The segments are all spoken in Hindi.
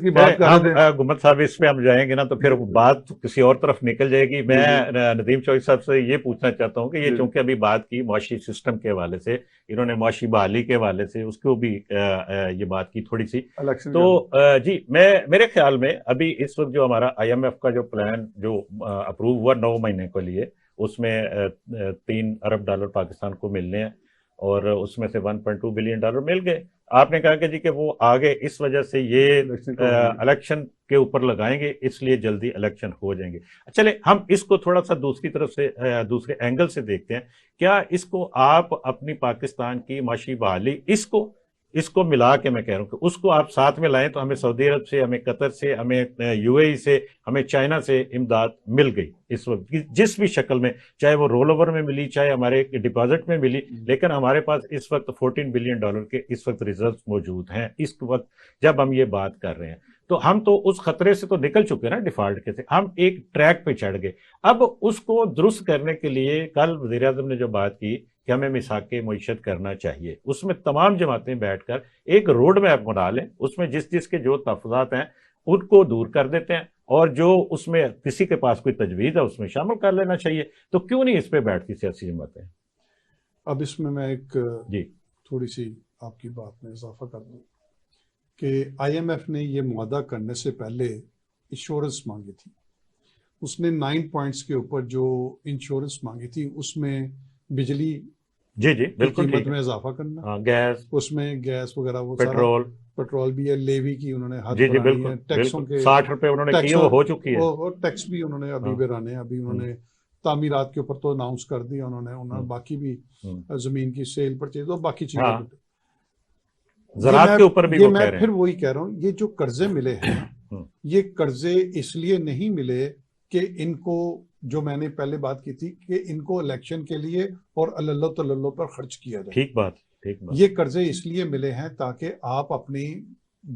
चीज की बात कर रहे थे। गुम्मत साहब इस पे हम जाएंगे ना तो फिर बात किसी और तरफ निकल जाएगी। मैं नदीम चौधरी साहब से ये पूछना चाहता हूँ कि ये चूंकि अभी बात की मुआशी सिस्टम के हवाले से, इन्होंने मुआशी बहाली के हवाले से उसको भी ये बात की थोड़ी सी, तो जी मैं मेरे ख्याल में अभी इस वक्त जो हमारा IMF का जो प्लान जो अप्रूव हुआ 9 महीने के लिए, उसमें $3 अरब पाकिस्तान को मिलने हैं और उसमें से $1.2 बिलियन मिल गए। आपने कहा कि जी कि वो आगे इस वजह से ये इलेक्शन के ऊपर लगाएंगे, इसलिए जल्दी इलेक्शन हो जाएंगे। चले हम इसको थोड़ा सा दूसरी तरफ से दूसरे एंगल से देखते हैं। क्या इसको आप अपनी पाकिस्तान की माशी बहाली इसको मिला के, मैं कह रहा हूँ कि उसको आप साथ में लाएं तो हमें सऊदी अरब से, हमें कतर से, हमें UAE से, हमें चाइना से इमदाद मिल गई इस वक्त जिस भी शक्ल में, चाहे वो रोल ओवर में मिली, चाहे हमारे डिपॉजिट में मिली, लेकिन हमारे पास इस वक्त $14 बिलियन के इस वक्त रिजर्व मौजूद हैं इस वक्त जब हम ये बात कर रहे हैं। तो हम तो उस खतरे से तो निकल चुके हैं ना, डिफॉल्ट के से हम एक ट्रैक पे चढ़ गए। अब उसको दुरुस्त करने के लिए कल वज़ीर आज़म ने जो बात की कि हमें मिसाके मईशत करना चाहिए, उसमें तमाम जमातें बैठकर एक रोड मैप बना लें, उसमें जिस जिसके जो तफज़ात हैं उनको दूर कर देते हैं और जो उसमें किसी के पास कोई तजवीज़ है उसमें शामिल कर लेना चाहिए। तो क्यों नहीं इस पे बैठती सियासी जमातें? अब इसमें मैं एक जी थोड़ी सी आपकी बात में इजाफा कर दूं कि IMF ने ये मुआदा करने से पहले इंश्योरेंस मांगी थी। उसने 9 पॉइंट्स के ऊपर जो इंश्योरेंस मांगी थी उसमें बिजली जी बिल्कुल कीमत में इजाफा करना, गैस, उसमें गैस वगैरह, वो पेट्रोल भी है, लेवी की उन्होंने हद जी बिल्कुल, टैक्सों के ₹60 उन्होंने किए, वो हो चुकी है, और टैक्स भी उन्होंने अभी बढ़ाने, अभी उन्होंने तामीरात के ऊपर तो अनाउंस कर दिया उन्होंने बाकी भी जमीन की सेल परचेज और बाकी चीजें ज़राअत के ऊपर भी मैं फिर वही कह रहा हूँ, ये जो कर्जे मिले हैं ये कर्जे इसलिए नहीं मिले कि इनको, जो मैंने पहले बात की थी कि इनको इलेक्शन के लिए और अल्लाह तल्ला पर खर्च किया जाए। ठीक बात। ये कर्जे इसलिए मिले हैं ताकि आप अपनी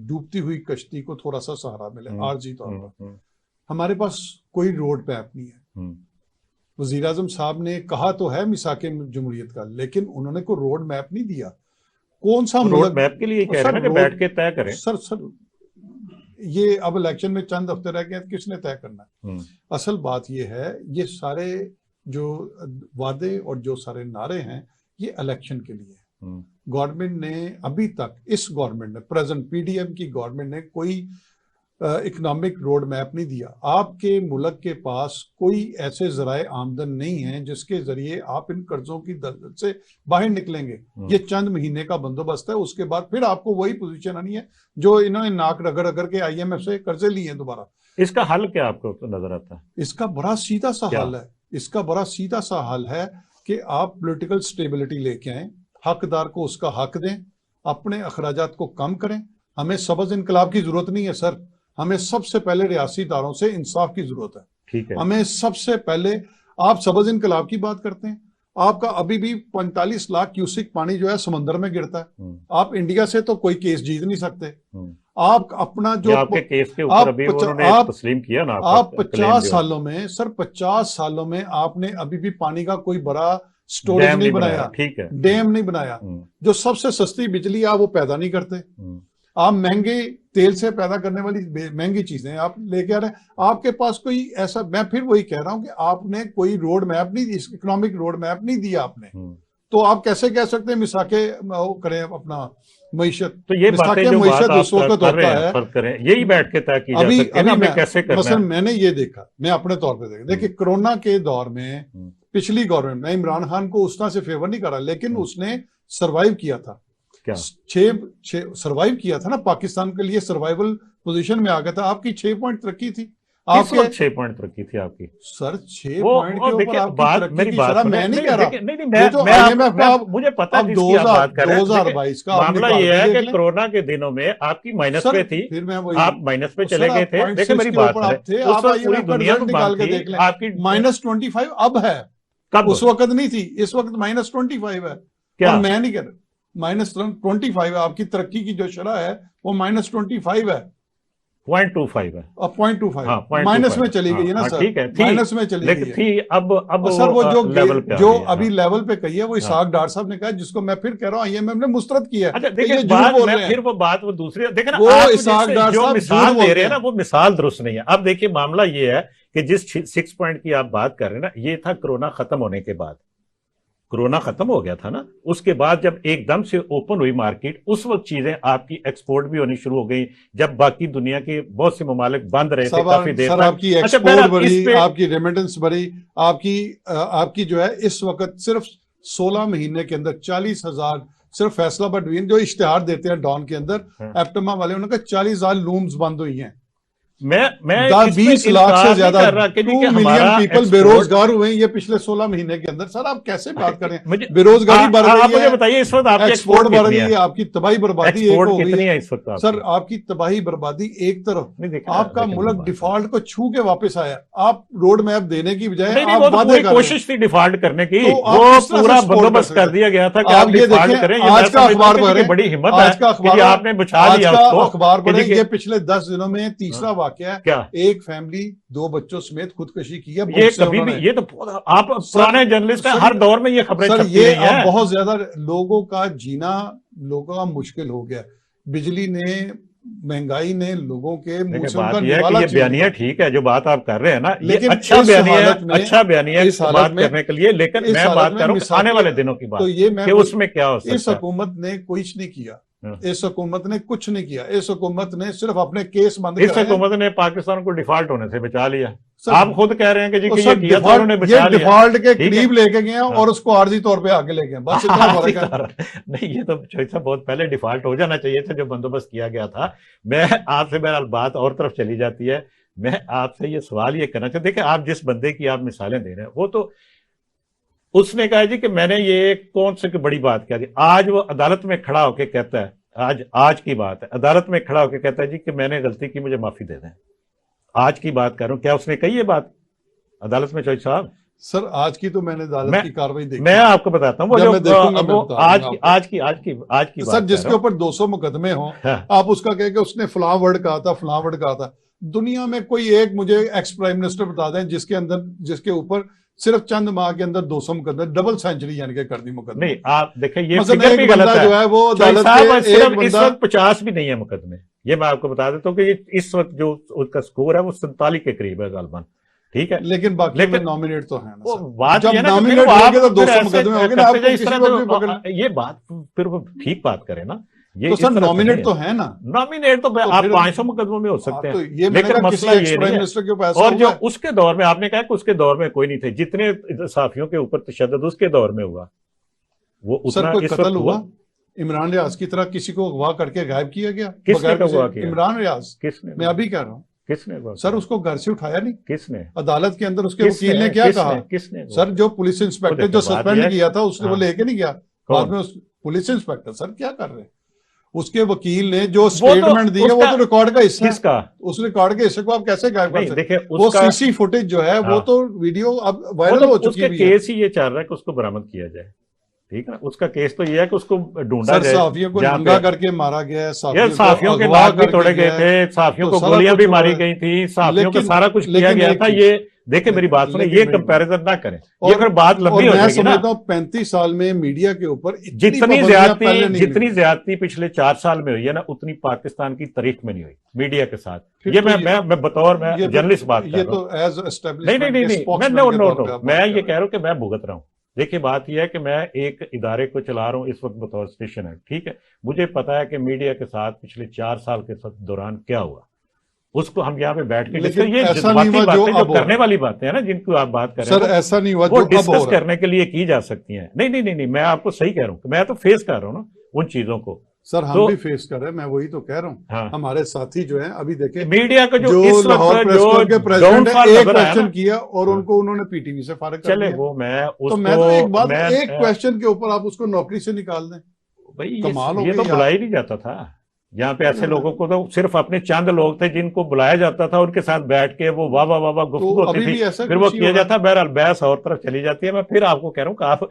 डूबती हुई कश्ती को थोड़ा सा सहारा मिले आर्जी तौर पर। हमारे पास कोई रोड मैप नहीं है। वजीर आजम साहब ने कहा तो है मिसाके जमहूरियत का, लेकिन उन्होंने कोई रोड मैप नहीं दिया। कौन सा रोड मैप के लिए कह रहे हैं कि बैठ के तय करें। सर ये अब इलेक्शन में चंद हफ्ते रह गए, किसने तय करना है? असल बात ये है, ये सारे जो वादे और जो सारे नारे हैं ये इलेक्शन के लिए है। गवर्नमेंट ने अभी तक, इस गवर्नमेंट ने, प्रेजेंट PDM की गवर्नमेंट ने कोई इकोनॉमिक रोड मैप नहीं दिया। आपके मुल्क के पास कोई ऐसे जराए आमदन नहीं है जिसके जरिए आप इन कर्जों की दलदल से बाहर निकलेंगे। ये चंद महीने का बंदोबस्त है, उसके बाद फिर आपको वही पोजीशन आनी है जो इन्होंने नाक रगड़ रगड़ के IMF से कर्जे लिए हैं दोबारा। इसका हल क्या आपको नजर आता है? इसका बड़ा सीधा सा हल है, इसका बड़ा सीधा सा हल है कि आप पॉलिटिकल स्टेबिलिटी लेके आए, हकदार को उसका हक दें, अपने अखराजात को कम करें। हमें सबज इनकलाब की जरूरत नहीं है सर, हमें सबसे पहले रियासी इदारों से इंसाफ की जरूरत है। ठीक है, हमें सबसे पहले, आप सबज इनकलाब की बात करते हैं, आपका अभी भी 45 लाख क्यूसिक पानी जो है समंदर में गिरता है। आप इंडिया से तो कोई केस जीत नहीं सकते। आप अपना जो आपके केस के ऊपर अभी उन्होंने तस्लीम किया ना, आप 50 सालों में सर, 50 सालों में आपने अभी भी पानी का कोई बड़ा स्टोरेज नहीं बनाया। ठीक है, डैम नहीं बनाया। जो सबसे सस्ती बिजली आप वो पैदा नहीं करते। आप महंगे तेल से पैदा करने वाली महंगी चीजें आप लेके आ रहे हैं। आपके पास कोई ऐसा, मैं फिर वही कह रहा हूं कि आपने कोई रोड मैप नहीं, इकोनॉमिक रोड मैप नहीं दिया आपने। तो आप कैसे कह सकते हैं मिसाके करें अपना मईशत? तो ये बातें जो बात आप कर रहे हैं, फर्क करें, यही बैठ के तय की जा सकती है ना, हमें कैसे करना है। मसलन मैंने ये देखा, मैं अपने तौर पे देखा, देखिए कोरोना के दौर में पिछली गवर्नमेंट, मैं इमरान खान को उस तरह से फेवर नहीं कर रहा, लेकिन उसने सर्वाइव किया था। क्या सर्वाइव किया था ना, पाकिस्तान के लिए सर्वाइवल पोजीशन में आ गया था। आपकी 6 पॉइंट तरक्की थी, आपके 6 पॉइंट तरक्की थी आपकी सर। 6 पॉइंट के ऊपर आपकी मेरी बात मैं नहीं कह रहा, नहीं, मुझे पता है 2022 का मामला ये है कि कोरोना के दिनों में आपकी माइनस पे थी, फिर मैं आप माइनस पे चले गए थे। देखिए मेरी बात है, पूरी दुनिया को निकाल के देख लें, आपकी -25 अब है, कब? उस वक्त नहीं थी, इस वक्त -25 है। क्या मैं नहीं कह रहा, -25 है आपकी तरक्की की जो शरह है वो -25 है। 0.25 है। अब 0.25 हाँ, 0.25 माइनस में चली गई है ना हाँ, सर, ठीक है, माइनस में चली लेकिन गई है। थी अब सर वो लेवल पे जो आ गई है, अभी हाँ। लेवल पे कही है वो इसाक डार साहब ने कहा, जिसको मैं फिर कह रहा हूँ आईएमएफ ने मुस्तरद किया है अच्छा कि देखिए, ये झूठ बात बोल मैं रहे फिर हैं। वो बात वो दूसरी देखिए ना, वो आप इसाक जिस डार जो साहब मिसाल झूठ दे बोलते रहे हैं ना हैं। वो मिसाल दुरुस्त नहीं है। अब देखिए मामला ये है कि जिस 6 पॉइंट की आप बात कर रहे हैं ना, ये था कोरोना खत्म होने के बाद। कोरोना खत्म हो गया था ना, उसके बाद जब एकदम से ओपन हुई मार्केट, उस वक्त चीजें आपकी एक्सपोर्ट भी होनी शुरू हो गई, जब बाकी दुनिया के बहुत से ममालिक बंद रहे थे काफी देर सर तक। आपकी अच्छा एक्सपोर्ट बढ़ी, आपकी रेमिटेंस बढ़ी, आपकी जो है इस वक्त सिर्फ 16 महीने के अंदर 40,000 सिर्फ फैसलाबाद डिवीजन जो इश्तेहार देते हैं डॉन के अंदर, एप्टमा वाले, उन्होंने कहा 40,000 लूम्स बंद हुई हैं। मैं 20 लाख से ज्यादा 2 मिलियन पीपल बेरोजगार हुए हैं ये पिछले 16 महीने के अंदर। सर आप कैसे बात करें, बेरोजगारी बढ़ रही है, आप मुझे बताइए इस वक्त आपकी एक्सपोर्ट बढ़ रही है, आपकी तबाही बर्बादी एक हो गई है। इस वक्त सर आपकी तबाही बर्बादी एक तरफ, आपका मुल्क डिफॉल्ट को छू के वापस आया, आप रोड मैप देने की बजाय आप वादे कर रहे हैं। कोशिश थी डिफॉल्ट करने की, तो वो पूरा बंदोबस्त कर दिया गया था कि आप ये डिफॉल्ट देखें, करें। आज का अखबार पढ़ें, बड़ी हिम्मत आज का अखबार, आपने बचा लिया उसको। अखबार पढ़ें, ये पिछले 10 दिनों में तीसरा वाकया है, क्या एक फैमिली 2 बच्चों समेत खुदकुशी की है। ये कभी भी, ये तो आप पुराने जर्नलिस्ट हैं, हर दौर में ये खबरें छपती रही हैं। अब बहुत ज्यादा लोगों का जीना, लोगों का मुश्किल हो गया। बिजली ने, महंगाई ने लोगों के मुंह से उनका निवाला ये बयानिया ठीक है जो बात आप कर रहे हैं ना, ये लेकिन अच्छा बयानिया इस बात करने के लिए, लेकिन मैं बात कर रहा हूँ आने वाले दिनों की बात, तो ये मैं उसमें क्या हो सकता है। इस हुकूमत ने कुछ नहीं किया, इस हुकूमत ने कुछ नहीं किया, इस हुकूमत ने सिर्फ अपने केस बंद कराए। इस हुकूमत ने पाकिस्तान को डिफॉल्ट होने से बचा लिया। आप खुद कह रहे हैं कि जी ये किया था उन्होंने, बचा लिया। डिफॉल्ट के करीब लेके गए और उसको आर्जी तौर पे आगे ले गए, बस इतना फर्क है। नहीं ये तो चौथा बहुत पहले डिफॉल्ट हो जाना चाहिए था जो बंदोबस्त किया गया था। मैं आपसे बहरहाल बात और तरफ चली जाती है। मैं आपसे ये सवाल ये करना चाहता, देखिए आप जिस बंदे की आप मिसालें दे रहे हैं वो तो उसने कहा जी कि मैंने ये कौन सी बड़ी बात कह दी। आज वो अदालत में खड़ा होकर कहता है, आज की बात है, अदालत में खड़ा होकर कहता है जी कि मैंने गलती की, मुझे माफी दे दें। आज की बात कर रहा हूं, क्या उसने कही ये बात अदालत में चौधरी साहब? सर आज की तो मैंने अदालत की कार्रवाई देखी, मैं आपको बताता हूँ वो जो आज की सर जिसके ऊपर 200 मुकदमे हों, आप उसका कह के उसने फलां वर्ड कहा था, फलां वर्ड कहा था। दुनिया में कोई एक मुझे एक्स प्राइम मिनिस्टर बता दें जिसके ऊपर सिर्फ चंद माह के अंदर 200 मुकदमे, डबल सेंचुरी यानी कि कर दी मुकदमे। नहीं आप देखिए ये फिगर भी गलत है, जो है वो अदालत के एक इस वक्त 50 भी नहीं है मुकदमे। ये मैं आपको बता देता हूँ कि इस वक्त जो उसका स्कोर है वो 47 के करीब है गालबन, ठीक है। लेकिन बाकी में नॉमिनेट तो है ना वो बात जब ये ना नॉमिनेट होंगे तो 200 मुकदमे होंगे ना, आपको किसी को भी पकड़, ये बात फिर वो ठीक बात करे ना। ये तो सर नॉमिनेट तो है ना, नॉमिनेट तो आप 500 मुकदमों में हो सकते हैं, ये लेकिन मसला ये नहीं है। और जो उसके दौर में आपने कहा कि उसके दौर में कोई नहीं थे, जितने साफियों के ऊपर तशद्दुद उसके दौर में हुआ वो उतना कोई कत्ल हुआ। इमरान रियाज की तरह किसी को अगवा करके गायब किया गया, किसने अगवा किया? इमरान रियाज। किसने? मैं अभी कह रहा हूँ किसने? सर उसको घर से उठाया नहीं, किसने? अदालत के अंदर उसके वकील ने क्या कहा? किसने? सर जो पुलिस इंस्पेक्टर जो सस्पेंड किया था उसने वो लेके नहीं गया बाद में, पुलिस इंस्पेक्टर सर क्या कर रहे हैं? उसके वकील ने जो स्टेटमेंट दी है वो तो रिकॉर्ड का हिस्सा है। उस रिकॉर्ड के हिस्से को आप कैसे गायब कर सकते हैं? वो सीसी फुटेज जो है वो तो वीडियो अब वायरल हो चुकी है। केस ही ये चाह रहा है कि उसको बरामद किया जाए, ठीक है ना। उसका केस तो ये है कि उसको ढूंढा जाए। साफियों को नंगा करके मारा गया है, साफियों के नाक भी तोड़े गए थे, साफियों को गोलियां भी मारी गई थी, साफियों को सारा कुछ किया गया था। ये देखिए मेरी बात सुने, ये कंपैरिजन ना करें, ये फिर बात लंबी हो जाएगी ना। 35 साल में मीडिया के ऊपर जितनी ज्यादती पिछले 4 साल में हुई है ना, उतनी पाकिस्तान की तारीख में नहीं हुई मीडिया के साथ। ये मैं बतौर मैं जर्नलिस्ट बात कर रहा हूँ। नहीं, मैं ये कह रहा हूँ कि मैं भुगत रहा हूँ। देखिए बात यह है कि मैं एक इदारे को चला रहा हूँ इस वक्त बतौर स्टेशन है, ठीक है। मुझे पता है कि मीडिया के साथ पिछले 4 साल के दौरान क्या हुआ, उसको हम यहाँ पे बैठ के ये बातें जो करने वाली बातें हैं ना जिनको आप बात कर रहे हैं, सर ऐसा नहीं हुआ, वो डिस्कस करने के लिए की जा सकती हैं। नहीं, मैं आपको सही कह रहा हूँ, मैं तो फेस कर रहा हूँ ना उन चीजों को। सर हम भी फेस कर रहे हैं, मैं वही तो कह रहा हूँ। हाँ। हमारे साथी जो हैं अभी देखें मीडिया का जो इस लाहौर प्रेस क्लब के प्रेसिडेंट ने एक क्वेश्चन किया और उनको उन्होंने पीटीवी से फारिग कर दिया। चले वो मैं तो एक बात, एक क्वेश्चन के ऊपर आप उसको नौकरी से निकाल दें, भाई कमाल हो गया। ये तो बुलाया नहीं जाता था, यहाँ पे ऐसे लोगों को तो सिर्फ अपने चंद लोग थे जिनको बुलाया जाता था, उनके साथ बैठ के वो वाह वाह वाह वाह गुफ्तगू तो होती अभी थी, भी ऐसा फिर वो कुछ ही किया हो रहा जाता। बहरहाल बहस और तरफ चली जाती है। मैं फिर आपको कह रहा हूँ कि आप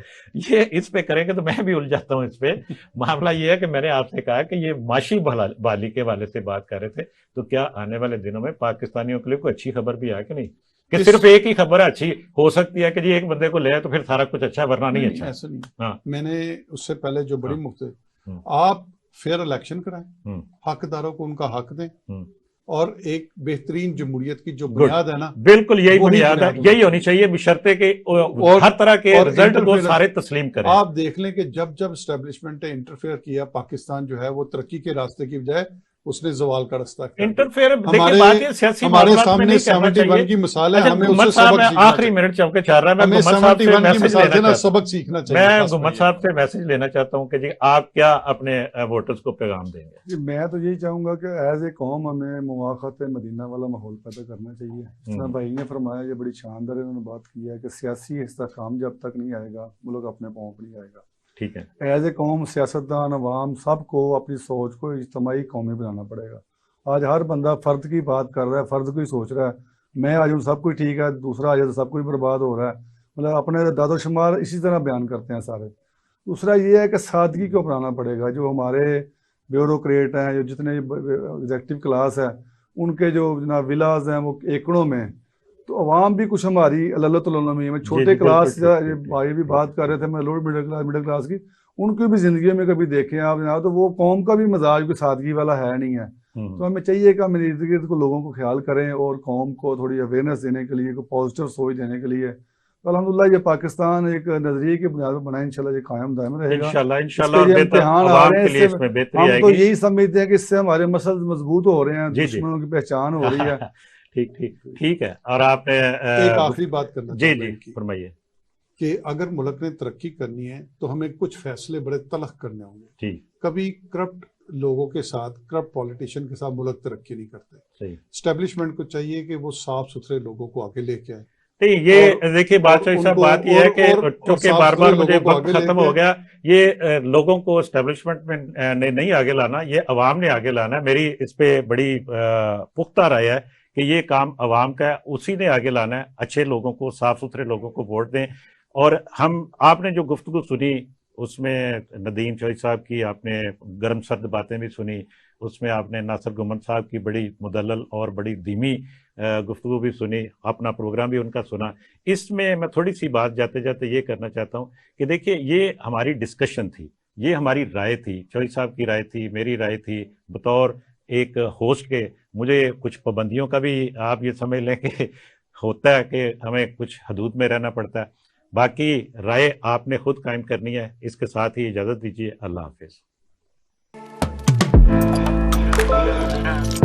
ये इस पे करेंगे तो मैं भी उलझ जाता हूँ इस पे। मामला ये है कि मैंने आपसे कहा कि ये माशी बहाली के वाले से बात कर रहे थे, तो क्या आने वाले दिनों में पाकिस्तानियों के लिए कोई अच्छी खबर भी है कि नहीं, कि सिर्फ एक ही खबर अच्छी हो सकती है कि जी एक बंदे को ले आए तो फिर सारा कुछ अच्छा, वरना नहीं अच्छा। ऐसा नहीं। हाँ, मैंने उससे पहले जो बड़ी हाँ, मुफ्त, आप फेयर इलेक्शन कराएं, हम्म, हकदारों को उनका हक दें, हम्म, और एक बेहतरीन जमहूरियत की जो बुनियाद है ना, बिल्कुल यही वही बुनियाद है, बुनियाद यही होनी चाहिए, बशर्ते के और हर तरह के और रिजल्ट को इंटरफेरेंस सारे तस्लीम करें। आप देख लें कि जब जब एस्टेब्लिशमेंट ने इंटरफेयर किया, पाकिस्तान जो है वो तरक्की के रास्ते की बजाय उसने जवाल का रास्ता कर दिया। इंटरफेयर, देखिए हमारे बात ये सियासी हमारे मामलात में सामने नहीं करना 71 चाहिए। की मिसाल है, अच्छा, हमें गुम्मद उससे साहब, सबक मैं सीखना आखिरी चाहिए। मिनट चौके चाह रहा है, मैं हमें गुम्मद साहब से 71 की मैसेज मिसाल लेना से ना चाहता हूं, सबक सीखना चाहिए। मैं बस गुम्मद भाई साहब से मैसेज लेना चाहता हूं कि जी आप क्या अपने वोटर्स को पैगाम देंगे? जी मैं तो यही चाहूँगा कि एज ए कौम हमें मुवाफ़क़त मदीना वाला माहौल पैदा करना चाहिए। जिस तरह भाई ने फरमाया, ये बड़ी शानदार इन्होंने बात की है कि सियासी इस्तेहकाम जब तक नहीं आएगा मुल्क अपने पाँव पर नहीं आएगा। ठीक है, एज ए कौम, सियासतदान, अवाम, सबको अपनी सोच को इज्तिमाई कौमी बनाना पड़ेगा। आज हर बंदा फ़र्द की बात कर रहा है, फ़र्द को ही सोच रहा है, मैं आ जाऊँ सब कुछ ठीक है, दूसरा आ जाए तो सब कुछ बर्बाद हो रहा है। मतलब अपने दादोशुमार इसी तरह बयान करते हैं सारे। दूसरा ये है कि सादगी को अपनाना पड़ेगा। जो हमारे ब्यूरोक्रेट हैं, जो जितने एग्जेक्टिव क्लास है, उनके जो जनाब विलाज हैं वो एकड़ों में, तो अवाम भी कुछ हमारी अल्लाह में, मैं छोटे क्लास भाई भी बात कर रहे थे, मैं लोअर मिडिल क्लास की, उनकी भी ज़िंदगी में कभी देखें आप जनाब, तो वो कौम का भी मजाज कोई सादगी वाला है नहीं है। तो हमें चाहिए कि हम इर्द गिर्द को लोगों को ख्याल करें और कौम को थोड़ी अवेयरनेस देने के लिए, पॉजिटिव सोच देने के लिए। तो अल्हम्दुलिल्लाह ये पाकिस्तान एक नजरिए की बुनियाद पर बना, इंशाल्लाह ये कायम दायम रहेगा। इंशाल्लाह ये इम्तिहान आ रहे हैं, के लिए इसमें बेहतरी हम आएगी। तो यही समझते हैं कि इससे हमारे मसल मजबूत हो रहे हैं, जी, जी। दुश्मनों की पहचान हो रही है। ठीक ठीक ठीक है। और आपने एक आखिरी बात करना जी चाहूंगा जी इनकी, फरमाइए। कि अगर मुल्क ने तरक्की करनी है तो हमें कुछ फैसले बड़े तलख करने होंगे। जी, कभी करप्ट लोगों के साथ, करप्ट पॉलिटिशियन के साथ मुल्क तरक्की नहीं करते। सही। एस्टेब्लिशमेंट को चाहिए कि वो साफ सुथरे लोगों को आगे लेके आए। नहीं, ये देखिए बादशाह साहब, बात ये है कि चूंकि बार बार मुझे वक्त खत्म हो गया, ये लोगों को एस्टेब्लिशमेंट में नहीं आगे लाना, ये अवाम ने आगे लाना है। मेरी इस पे बड़ी पुख्ता राय है कि ये काम अवाम का है, उसी ने आगे लाना है। अच्छे लोगों को, साफ सुथरे लोगों को वोट दें। और आपने जो गुफ्तगू सुनी उसमें नदीम चौधरी साहब की आपने गर्म सर्द बातें भी सुनी, उसमें आपने नासिर गुम्मद साहब की बड़ी मुदल्लल और बड़ी धीमी गुफ्तगू भी सुनी, अपना प्रोग्राम भी उनका सुना। इसमें मैं थोड़ी सी बात जाते जाते ये करना चाहता हूँ कि देखिए, ये हमारी डिस्कशन थी, ये हमारी राय थी, चौधरी साहब की राय थी, मेरी राय थी। बतौर एक होस्ट के मुझे कुछ पाबंदियों का भी आप ये समझ लें कि होता है कि हमें कुछ हदूद में रहना पड़ता है। बाकी राय आपने खुद कायम करनी है। इसके साथ ही इजाज़त दीजिए। अल्लाह हाफिज़।